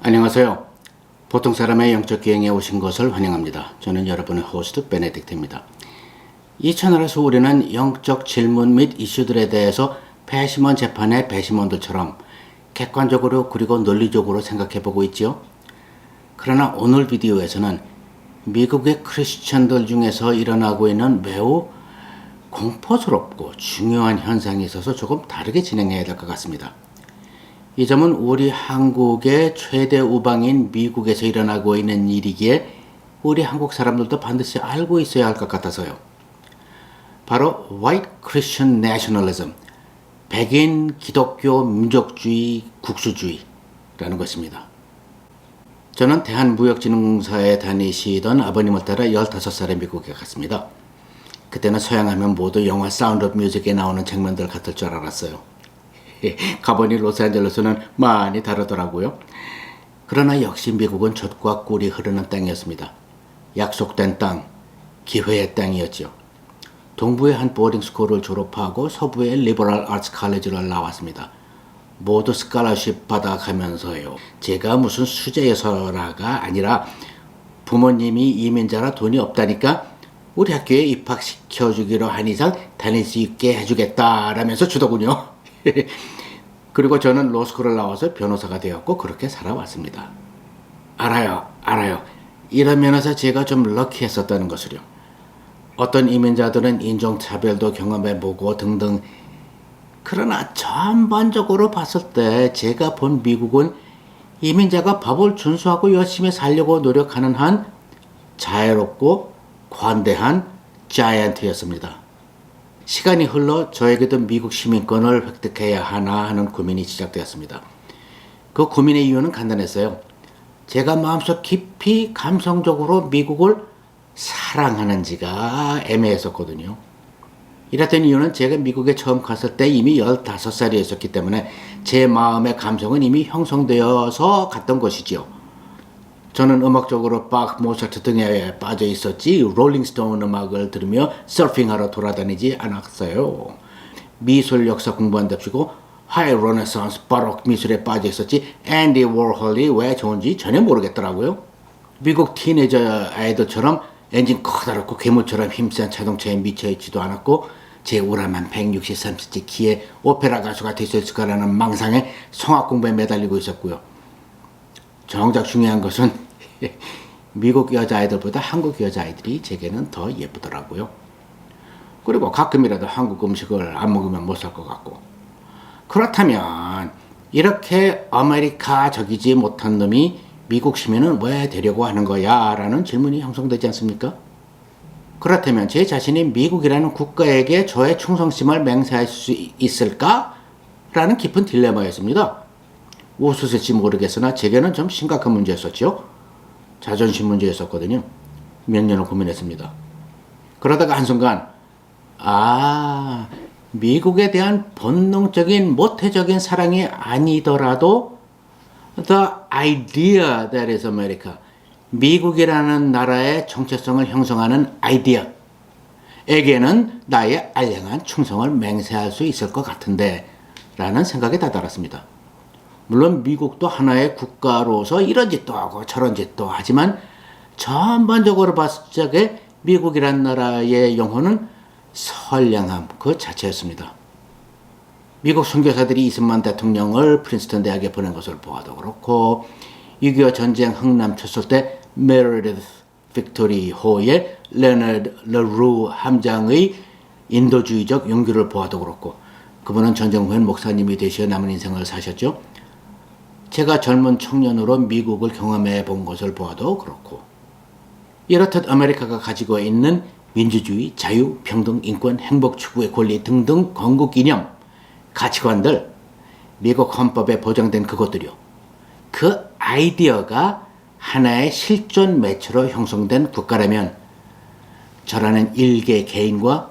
안녕하세요. 보통 사람의 영적 기행에 오신 것을 환영합니다. 저는 여러분의 호스트 베네딕트입니다. 이 채널에서 우리는 영적 질문 및 이슈들에 대해서 배심원 재판의 배심원들처럼 객관적으로 그리고 논리적으로 생각해보고 있지요. 그러나 오늘 비디오에서는 미국의 크리스천들 중에서 일어나고 있는 매우 공포스럽고 중요한 현상이 있어서 조금 다르게 진행해야 될 것 같습니다. 이 점은 우리 한국의 최대 우방인 미국에서 일어나고 있는 일이기에 우리 한국 사람들도 반드시 알고 있어야 할 것 같아서요. 바로 White Christian Nationalism, 백인 기독교 민족주의 국수주의라는 것입니다. 저는 대한무역진흥공사에 다니시던 아버님을 따라 15살에 미국에 갔습니다. 그때는 서양하면 모두 영화 사운드 오브 뮤직에 나오는 장면들 같을 줄 알았어요. 가보니 로스앤젤레스는 많이 다르더라고요. 그러나 역시 미국은 젖과 꿀이 흐르는 땅이었습니다. 약속된 땅, 기회의 땅이었죠. 동부의 한 보딩스쿨을 졸업하고 서부의 리버럴 아츠 칼리지를 나왔습니다. 모두 스칼러십 받아가면서요. 제가 무슨 수제여서라가 아니라 부모님이 이민자라 돈이 없다니까 우리 학교에 입학시켜주기로 한 이상 다닐 수 있게 해주겠다라면서 주더군요. 그리고 저는 로스쿨을 나와서 변호사가 되었고 그렇게 살아왔습니다. 알아요. 이런 면에서 제가 좀 럭키했었다는 것을요. 어떤 이민자들은 인종차별도 경험해보고 등등. 그러나 전반적으로 봤을 때 제가 본 미국은 이민자가 법을 준수하고 열심히 살려고 노력하는 한 자유롭고 관대한 자이언트였습니다. 시간이 흘러 저에게도 미국 시민권을 획득해야 하나 하는 고민이 시작되었습니다. 그 고민의 이유는 간단했어요. 제가 마음속 깊이 감성적으로 미국을 사랑하는지가 애매했었거든요. 이랬던 이유는 제가 미국에 처음 갔을 때 이미 15살이었기 때문에 제 마음의 감성은 이미 형성되어서 갔던 것이지요. 저는 음악적으로 박, 모차르트 등에 빠져 있었지 롤링스톤 음악을 들으며 서핑하러 돌아다니지 않았어요. 미술 역사 공부한답시고 하이 르네상스 바로크 미술에 빠져 있었지 앤디 워홀이 왜 좋은지 전혀 모르겠더라고요. 미국 티네이저 아이들처럼 엔진 커다랗고 괴물처럼 힘센 자동차에 미쳐있지도 않았고 제 우람한 163cm 키에 오페라 가수가 될 수 있을 거라는 망상에 성악 공부에 매달리고 있었고요. 정작 중요한 것은 미국 여자아이들보다 한국 여자아이들이 제게는 더 예쁘더라고요. 그리고 가끔이라도 한국 음식을 안 먹으면 못 살 것 같고. 그렇다면 이렇게 아메리카적이지 못한 놈이 미국 시민은 왜 되려고 하는 거야? 라는 질문이 형성되지 않습니까? 그렇다면 제 자신이 미국이라는 국가에게 저의 충성심을 맹세할 수 있을까? 라는 깊은 딜레마였습니다. 웃으실지 모르겠으나 제게는 좀 심각한 문제였었죠. 자존심 문제였었거든요. 몇 년을 고민했습니다. 그러다가 한순간 미국에 대한 본능적인 모태적인 사랑이 아니더라도 The idea that is America, 미국이라는 나라의 정체성을 형성하는 아이디어에게는 나의 알량한 충성을 맹세할 수 있을 것 같은데 라는 생각에 다다랐습니다. 물론 미국도 하나의 국가로서 이런 짓도 하고 저런 짓도 하지만 전반적으로 봤을 적에 미국이란 나라의 영혼은 선량함 그 자체였습니다. 미국 선교사들이 이승만 대통령을 프린스턴 대학에 보낸 것을 보아도 그렇고 6.25 전쟁 흥남쳤을 때 메리디스 빅토리 호의 레너드 러루 함장의 인도주의적 용기를 보아도 그렇고 그분은 전쟁 후엔 목사님이 되시어 남은 인생을 사셨죠. 제가 젊은 청년으로 미국을 경험해 본 것을 보아도 그렇고 이렇듯 아메리카가 가지고 있는 민주주의, 자유, 평등, 인권, 행복 추구의 권리 등등 건국 이념, 가치관들, 미국 헌법에 보장된 그것들이요. 그 아이디어가 하나의 실존 매체로 형성된 국가라면 저라는 일개 개인과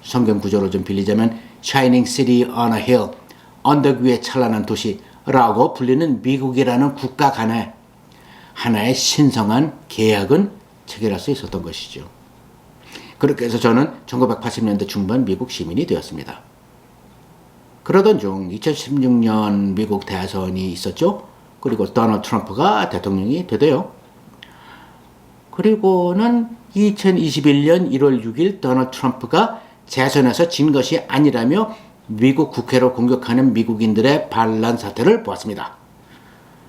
성경 구조를 좀 빌리자면 Shining City on a Hill, 언덕 위에 찬란한 도시라고 불리는 미국이라는 국가 간에 하나의 신성한 계약은 체결할 수 있었던 것이죠. 그렇게 해서 저는 1980년대 중반 미국 시민이 되었습니다. 그러던 중 2016년 미국 대선이 있었죠. 그리고 도널드 트럼프가 대통령이 되대요. 그리고는 2021년 1월 6일 도널드 트럼프가 재선에서 진 것이 아니라며 미국 국회를 공격하는 미국인들의 반란 사태를 보았습니다.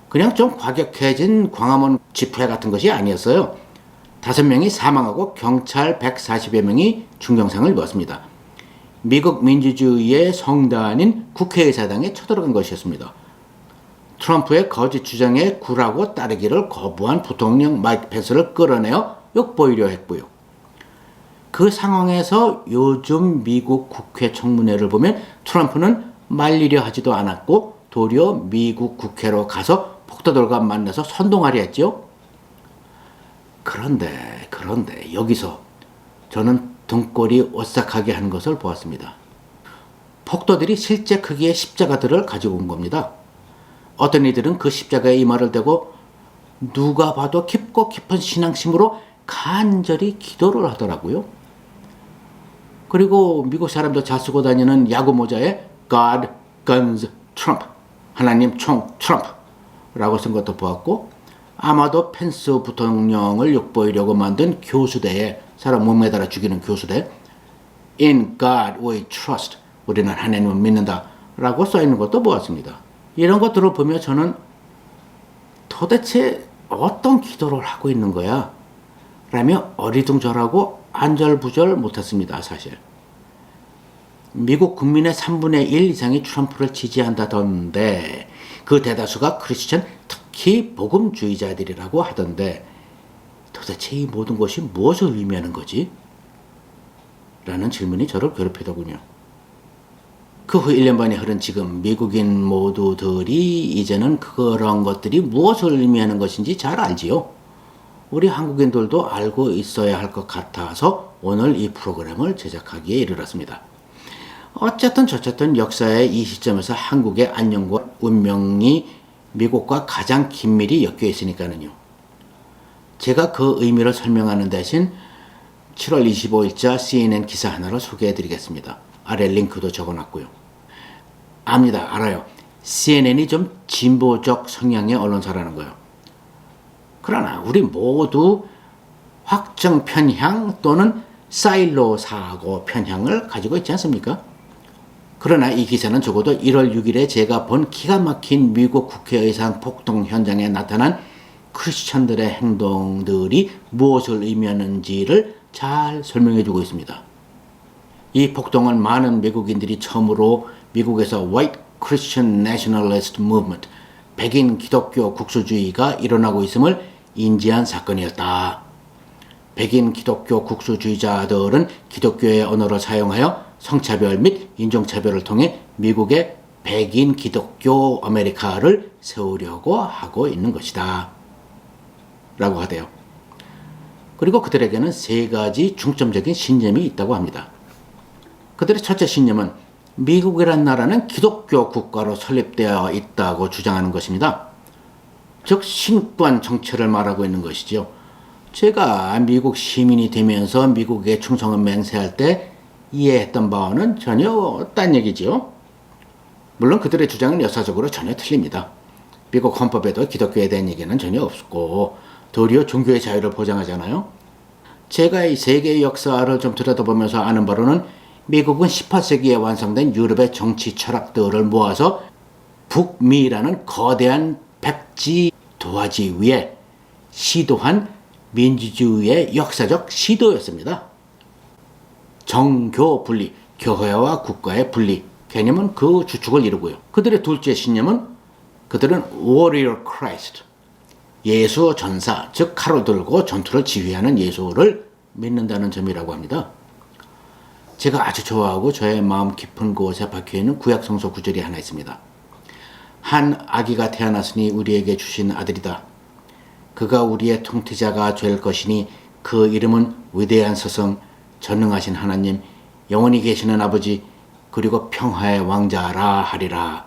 그냥 좀 과격해진 광화문 집회 같은 것이 아니었어요. 5명이 사망하고 경찰 140여 명이 중경상을 입었습니다. 미국 민주주의의 성단인 국회의사당에 쳐들어간 것이었습니다. 트럼프의 거짓 주장에 굴하고 따르기를 거부한 부통령 마이크 펜스를 끌어내어 욕보이려 했고요. 그 상황에서 요즘 미국 국회 청문회를 보면 트럼프는 말리려 하지도 않았고 도리어 미국 국회로 가서 폭도들과 만나서 선동하려 했죠. 그런데 여기서 저는 등골이 오싹하게 하는 것을 보았습니다. 폭도들이 실제 크기의 십자가들을 가지고 온 겁니다. 어떤 이들은 그 십자가에 이마를 대고 누가 봐도 깊고 깊은 신앙심으로 간절히 기도를 하더라고요. 그리고 미국 사람도 잘 쓰고 다니는 야구 모자에 God, Guns, Trump, 하나님 총 트럼프 라고 쓴 것도 보았고, 아마도 펜스 부통령을 욕보이려고 만든 교수대에, 사람 몸에다가 죽이는 교수대, In God we trust, 우리는 하나님을 믿는다 라고 써있는 것도 보았습니다. 이런 것들을 보며 저는 도대체 어떤 기도를 하고 있는 거야? 라며 어리둥절하고 안절부절 못했습니다. 사실 미국 국민의 3분의 1 이상이 트럼프를 지지한다던데, 그 대다수가 크리스천, 특히 복음주의자들이라고 하던데, 도대체 이 모든 것이 무엇을 의미하는 거지? 라는 질문이 저를 괴롭히더군요. 그 후 1년 반이 흐른 지금 미국인 모두들이 이제는 그런 것들이 무엇을 의미하는 것인지 잘 알지요. 우리 한국인들도 알고 있어야 할 것 같아서 오늘 이 프로그램을 제작하기에 이르렀습니다. 어쨌든 저쨌든 역사의 이 시점에서 한국의 안녕과 운명이 미국과 가장 긴밀히 엮여 있으니까는요. 제가 그 의미를 설명하는 대신 7월 25일자 CNN 기사 하나를 소개해 드리겠습니다. 아래 링크도 적어놨고요. 알아요. CNN이 좀 진보적 성향의 언론사라는 거예요. 그러나 우리 모두 확정 편향 또는 사일로 사고 편향을 가지고 있지 않습니까? 그러나 이 기사는 적어도 1월 6일에 제가 본 기가 막힌 미국 국회의사당 폭동 현장에 나타난 크리스천들의 행동들이 무엇을 의미하는지를 잘 설명해주고 있습니다. 이 폭동은 많은 미국인들이 처음으로 미국에서 White Christian Nationalist Movement, 백인 기독교 국수주의가 일어나고 있음을 인지한 사건이었다. 백인 기독교 국수주의자들은 기독교의 언어를 사용하여 성차별 및 인종차별을 통해 미국의 백인 기독교 아메리카를 세우려고 하고 있는 것이다 라고 하대요. 그리고 그들에게는 3가지 중점적인 신념이 있다고 합니다. 그들의 첫째 신념은 미국이란 나라는 기독교 국가로 설립되어 있다고 주장하는 것입니다. 즉 신권 정체를 말하고 있는 것이죠. 제가 미국 시민이 되면서 미국에 충성을 맹세할 때 이해했던 바와는 전혀 딴 얘기지요. 물론 그들의 주장은 역사적으로 전혀 틀립니다. 미국 헌법에도 기독교에 대한 얘기는 전혀 없고 도리어 종교의 자유를 보장하잖아요. 제가 이 세계의 역사를 좀 들여다보면서 아는 바로는 미국은 18세기에 완성된 유럽의 정치 철학들을 모아서 북미라는 거대한 백지 도화지 위에 시도한 민주주의의 역사적 시도였습니다. 정교 분리, 교회와 국가의 분리 개념은 그 주축을 이루고요. 그들의 둘째 신념은 그들은 Warrior Christ, 예수 전사, 즉 칼을 들고 전투를 지휘하는 예수를 믿는다는 점이라고 합니다. 제가 아주 좋아하고 저의 마음 깊은 곳에 박혀있는 구약 성서 구절이 하나 있습니다. 한 아기가 태어났으니 우리에게 주신 아들이다. 그가 우리의 통치자가 될 것이니 그 이름은 위대한 스승, 전능하신 하나님, 영원히 계시는 아버지, 그리고 평화의 왕자라 하리라.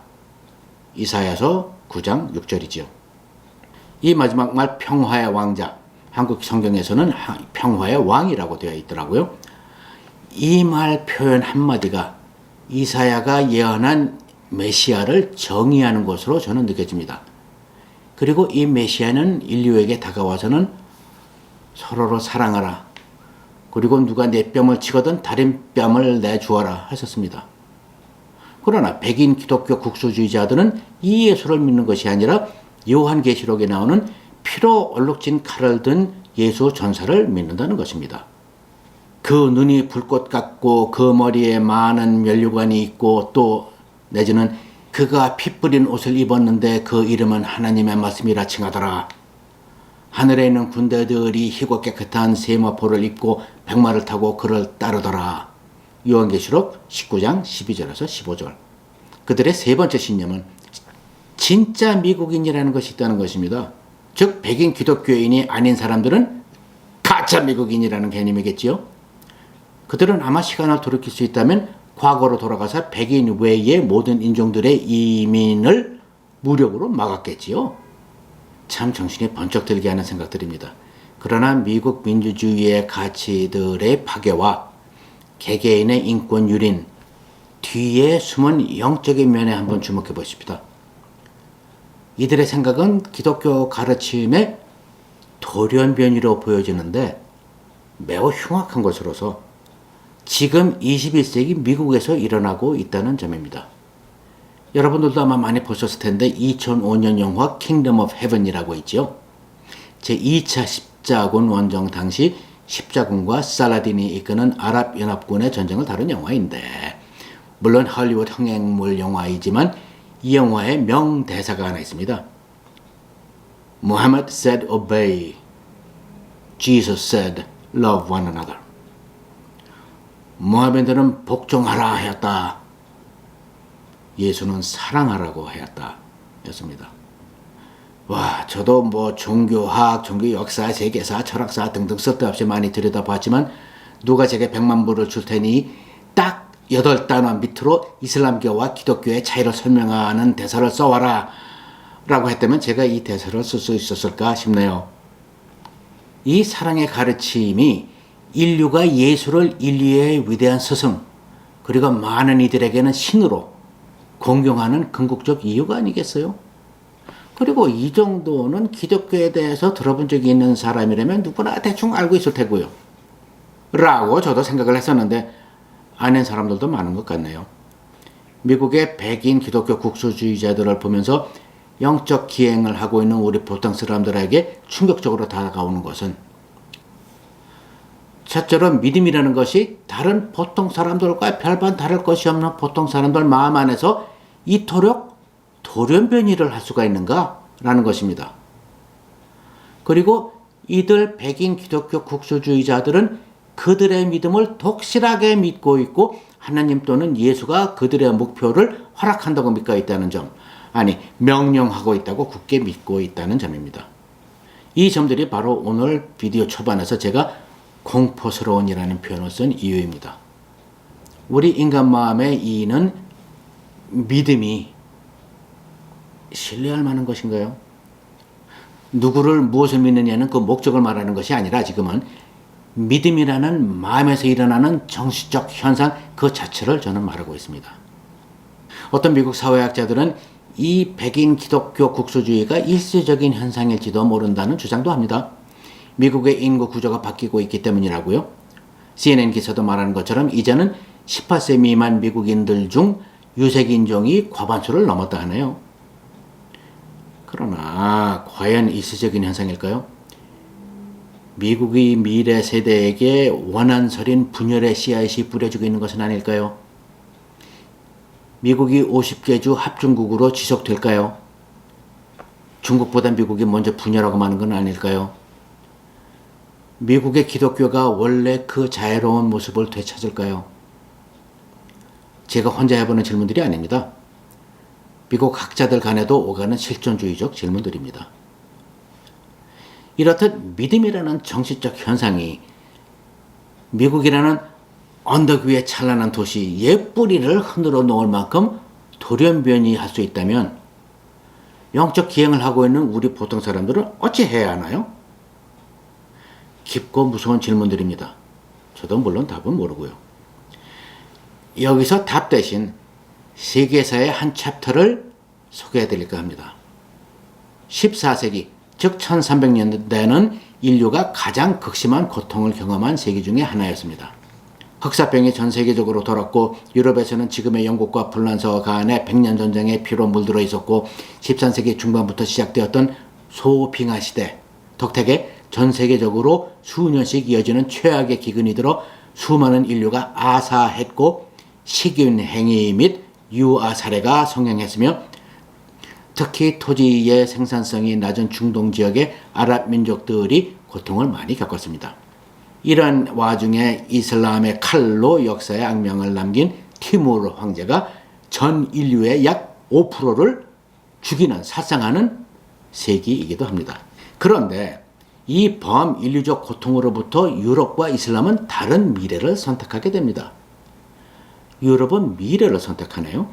이사야서 9장 6절이지요. 이 마지막 말 평화의 왕자, 한국 성경에서는 평화의 왕이라고 되어 있더라고요. 이 말 표현 한마디가 이사야가 예언한 메시아를 정의하는 것으로 저는 느껴집니다. 그리고 이 메시아는 인류에게 다가와서는 서로를 사랑하라. 그리고 누가 내 뺨을 치거든 다른 뺨을 내주어라 하셨습니다. 그러나 백인 기독교 국수주의자들은 이 예수를 믿는 것이 아니라 요한계시록에 나오는 피로 얼룩진 칼을 든 예수 전사를 믿는다는 것입니다. 그 눈이 불꽃 같고 그 머리에 많은 면류관이 있고 또 내지는 그가 피 뿌린 옷을 입었는데 그 이름은 하나님의 말씀이라 칭하더라. 하늘에 있는 군대들이 희고 깨끗한 세마포를 입고 백마를 타고 그를 따르더라. 요한계시록 19장 12절에서 15절. 그들의 세 번째 신념은 진짜 미국인이라는 것이 있다는 것입니다. 즉 백인 기독교인이 아닌 사람들은 가짜 미국인이라는 개념이겠지요. 그들은 아마 시간을 돌이킬 수 있다면 과거로 돌아가서 백인 외의 모든 인종들의 이민을 무력으로 막았겠지요. 참 정신이 번쩍 들게 하는 생각들입니다. 그러나 미국 민주주의의 가치들의 파괴와 개개인의 인권 유린 뒤에 숨은 영적인 면에 한번 주목해 보십시다. 이들의 생각은 기독교 가르침의 돌연변이로 보여지는데 매우 흉악한 것으로서 지금 21세기 미국에서 일어나고 있다는 점입니다. 여러분들도 아마 많이 보셨을 텐데 2005년 영화 킹덤 오브 헤븐이라고 있죠. 제2차 십자군 원정 당시 십자군과 살라딘이 이끄는 아랍연합군의 전쟁을 다룬 영화인데 물론 할리우드 흥행물 영화이지만 이 영화에 명대사가 하나 있습니다. Muhammad said obey. Jesus said love one another. 모하메드는 복종하라 하였다. 예수는 사랑하라고 하였다. 였습니다. 와, 저도 뭐 종교학, 종교 역사, 세계사, 철학사 등등 쓸데없이 많이 들여다봤지만 누가 제게 100만 불을 줄 테니 딱 8단어 밑으로 이슬람교와 기독교의 차이를 설명하는 대사를 써와라 라고 했다면 제가 이 대사를 쓸 수 있었을까 싶네요. 이 사랑의 가르침이 인류가 예수를 인류의 위대한 스승 그리고 많은 이들에게는 신으로 공경하는 궁극적 이유가 아니겠어요? 그리고 이 정도는 기독교에 대해서 들어본 적이 있는 사람이라면 누구나 대충 알고 있을 테고요. 라고 저도 생각을 했었는데 아는 사람들도 많은 것 같네요. 미국의 백인 기독교 국수주의자들을 보면서 영적 기행을 하고 있는 우리 보통 사람들에게 충격적으로 다가오는 것은 첫째로 믿음이라는 것이 다른 보통 사람들과 별반 다를 것이 없는 보통 사람들 마음 안에서 이토록 돌연변이를 할 수가 있는가? 라는 것입니다. 그리고 이들 백인 기독교 국수주의자들은 그들의 믿음을 독실하게 믿고 있고 하나님 또는 예수가 그들의 목표를 허락한다고 믿고 있다는 점, 아니 명령하고 있다고 굳게 믿고 있다는 점입니다. 이 점들이 바로 오늘 비디오 초반에서 제가 공포스러운이라는 표현을 쓴 이유입니다. 우리 인간 마음의 이는 믿음이 신뢰할 만한 것인가요? 누구를 무엇을 믿느냐는 그 목적을 말하는 것이 아니라 지금은 믿음이라는 마음에서 일어나는 정신적 현상 그 자체를 저는 말하고 있습니다. 어떤 미국 사회학자들은 이 백인 기독교 국수주의가 일시적인 현상일지도 모른다는 주장도 합니다. 미국의 인구 구조가 바뀌고 있기 때문이라고요. CNN 기사도 말하는 것처럼 이제는 18세 미만 미국인들 중 유색인종이 과반수를 넘었다 하네요. 그러나 과연 일시적인 현상일까요? 미국이 미래 세대에게 원한설인 분열의 씨앗이 뿌려지고 있는 것은 아닐까요? 미국이 50개 주 합중국으로 지속될까요? 중국보다 미국이 먼저 분열하고 마는 건 아닐까요? 미국의 기독교가 원래 그 자애로운 모습을 되찾을까요? 제가 혼자 해보는 질문들이 아닙니다. 미국 학자들 간에도 오가는 실존주의적 질문들입니다. 이렇듯 믿음이라는 정신적 현상이 미국이라는 언덕 위에 찬란한 도시의 뿌리를 흔들어 놓을 만큼 돌연변이할 수 있다면 영적 기행을 하고 있는 우리 보통 사람들은 어찌 해야 하나요? 깊고 무서운 질문들입니다. 저도 물론 답은 모르고요. 여기서 답 대신 세계사의 한 챕터를 소개해 드릴까 합니다. 14세기, 즉 1300년대는 인류가 가장 극심한 고통을 경험한 세기 중에 하나였습니다. 흑사병이 전 세계적으로 돌았고 유럽에서는 지금의 영국과 불란서 간의 백년 전쟁의 피로 물들어 있었고 13세기 중반부터 시작되었던 소빙하 시대 덕택에 전 세계적으로 수년씩 이어지는 최악의 기근이 들어 수많은 인류가 아사했고 식인 행위 및 유아 사례가 성행했으며 특히 토지의 생산성이 낮은 중동 지역의 아랍 민족들이 고통을 많이 겪었습니다. 이런 와중에 이슬람의 칼로 역사에 악명을 남긴 티무르 황제가 전 인류의 약 5%를 죽이는 살상하는 세기이기도 합니다. 그런데 이 범인류적 고통으로부터 유럽과 이슬람은 다른 미래를 선택하게 됩니다. 유럽은 미래를 선택하네요.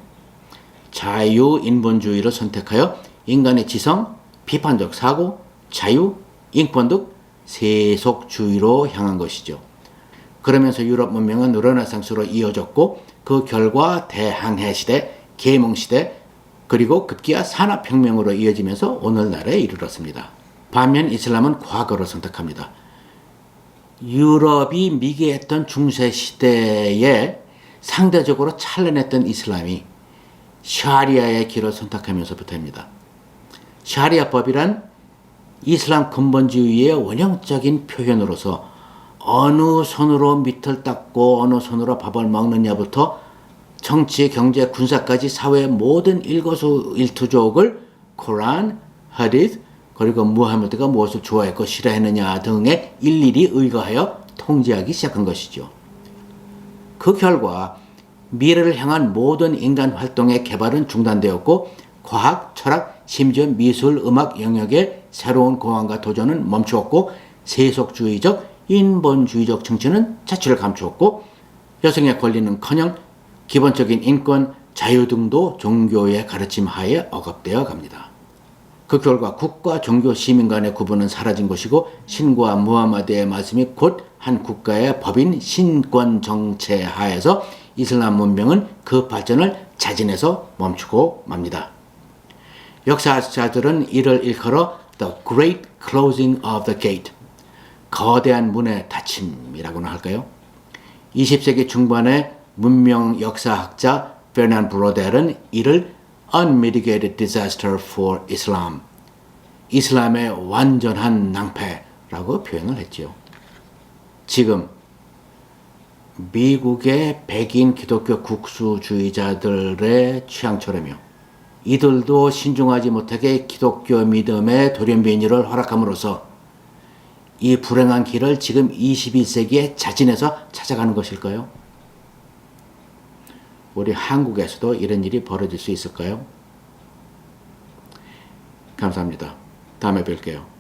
자유인본주의를 선택하여 인간의 지성, 비판적 사고, 자유, 인권 등 세속주의로 향한 것이죠. 그러면서 유럽 문명은 르네상스로 이어졌고 그 결과 대항해 시대, 계몽 시대, 그리고 급기야 산업혁명으로 이어지면서 오늘날에 이르렀습니다. 반면 이슬람은 과거를 선택합니다. 유럽이 미개했던 중세시대에 상대적으로 찬란했던 이슬람이 샤리아의 길을 선택하면서부터입니다. 샤리아법이란 이슬람 근본주의의 원형적인 표현으로서 어느 손으로 밑을 닦고 어느 손으로 밥을 먹느냐부터 정치, 경제, 군사까지 사회의 모든 일거수일투족을 코란, 하디스, 그리고 무하메드가 무엇을 좋아했고 싫어했느냐 등에 일일이 의거하여 통제하기 시작한 것이죠. 그 결과 미래를 향한 모든 인간 활동의 개발은 중단되었고 과학, 철학, 심지어 미술, 음악 영역의 새로운 고안과 도전은 멈추었고 세속주의적, 인본주의적 정치는 자취를 감추었고 여성의 권리는커녕 기본적인 인권, 자유 등도 종교의 가르침 하에 억압되어 갑니다. 그 결과 국가, 종교, 시민 간의 구분은 사라진 것이고 신과 무하마드의 말씀이 곧 한 국가의 법인 신권 정체 하에서 이슬람 문명은 그 발전을 자진해서 멈추고 맙니다. 역사자들은 이를 일컬어 The Great Closing of the Gate, 거대한 문의 닫힘이라고나 할까요? 20세기 중반의 문명 역사학자 베르난 브로델은 이를 Unmitigated Disaster for Islam, 이슬람의 완전한 낭패라고 표현을 했지요. 지금 미국의 백인 기독교 국수주의자들의 취향처럼요. 이들도 신중하지 못하게 기독교 믿음의 돌연변이를 허락함으로써 이 불행한 길을 지금 21세기에 자진해서 찾아가는 것일까요? 우리 한국에서도 이런 일이 벌어질 수 있을까요? 감사합니다. 다음에 뵐게요.